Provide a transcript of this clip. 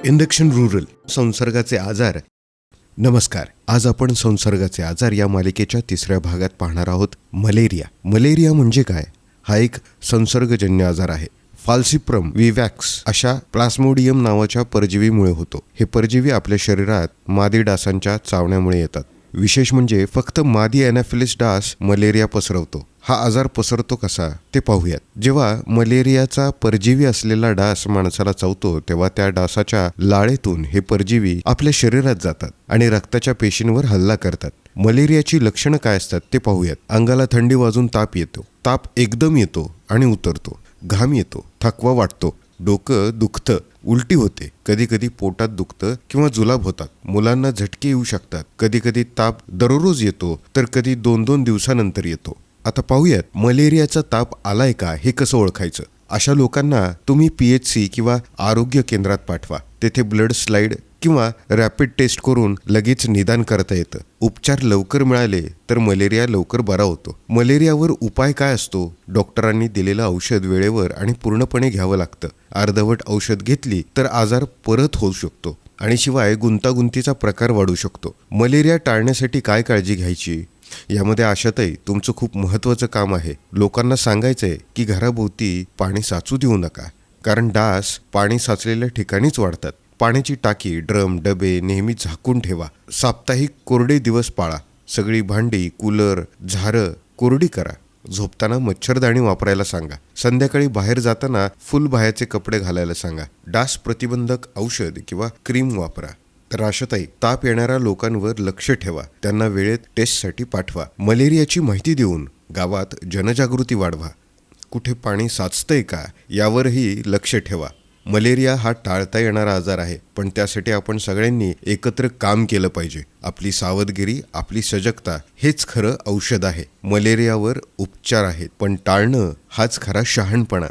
Induction rural संसर्गाचे आजार. नमस्कार. आज आपण संसर्गाचे आजार या मालिकेच्या तिसऱ्या भागात पाहणार आहोत. मलेरिया म्हणजे काय? हा एक संसर्गजन्य आजार आहे. फाल्सिप्रम विवॅक्स अशा प्लास्मोडियम नावाच्या परजीवीमुळे होतो. हे परजीवी आपल्या शरीरात मादी डासांच्या चावण्यामुळे येतात. विशेष म्हणजे फक्त मादी एनाफिलिस डास मलेरिया पसरवतो. हा आजार पसरतो कसा ते पाहूयात. जेव्हा मलेरियाचा परजीवी असलेला डास माणसाला चावतो तेव्हा त्या डासाच्या लाळेतून हे परजीवी आपल्या शरीरात जातात आणि रक्ताच्या पेशींवर हल्ला करतात. मलेरियाची लक्षणं काय असतात ते पाहूयात. अंगाला थंडी वाजून ताप येतो. ताप एकदम येतो आणि उतरतो. घाम येतो. थकवा वाटतो. डोकं दुखतं. उलटी होते. कधी कधी पोटात दुखतं किंवा जुलाब होतात. मुलांना झटके येऊ शकतात. कधी कधी ताप दररोज येतो तर कधी 2-2 दिवसानंतर येतो. आता पाहूयात मलेरियाचा ताप आलाय का हे कसं ओळखायचं. अशा लोकांना तुम्ही PHC किंवा आरोग्य केंद्रात पाठवा. तेथे ब्लड स्लाइड किंवा रॅपिड टेस्ट करून लगेच निदान करता येतं. उपचार लवकर मिळाले तर मलेरिया लवकर बरा होतो. मलेरियावर उपाय काय असतो? डॉक्टरांनी दिलेलं औषध वेळेवर आणि पूर्णपणे घ्यावं लागतं. अर्धवट औषध घेतली तर आजार परत होऊ शकतो आणि शिवाय गुंतागुंतीचा प्रकार वाढू शकतो. मलेरिया टाळण्यासाठी काय काळजी घ्यायची? यामध्ये आशाताई तुमचं खूप महत्त्वाचं काम आहे. लोकांना सांगायचंय की घराभोवती पाणी साचू देऊ नका, कारण डास पाणी साचलेल्या ठिकाणीच वाढतात. पाण्याची टाकी, ड्रम, डबे नेहमी झाकून ठेवा. साप्ताहिक कोरडे दिवस पाळा. सगळी भांडी, कूलर, झारं कोरडी करा. झोपताना मच्छरदाणी वापरायला सांगा. संध्याकाळी बाहेर जाताना फुल बाह्याचे कपडे घालायला सांगा. डास प्रतिबंधक औषध किंवा क्रीम वापरा. तर आशाताई, ताप येणाऱ्या लोकांवर लक्ष ठेवा. त्यांना वेळेत टेस्टसाठी पाठवा. मलेरियाची माहिती देऊन गावात जनजागृती वाढवा. कुठे पाणी साचतंय का यावरही लक्ष ठेवा. मलेरिया हा टाळता येणारा आजार आहे, पण त्यासाठी आपण सगळ्यांनी एकत्र काम केलं पाहिजे. आपली सावधगिरी, आपली सजगता हेच खरं औषध आहे. मलेरियावर उपचार आहेत, पण टाळणं हाच खरा शहाणपणा.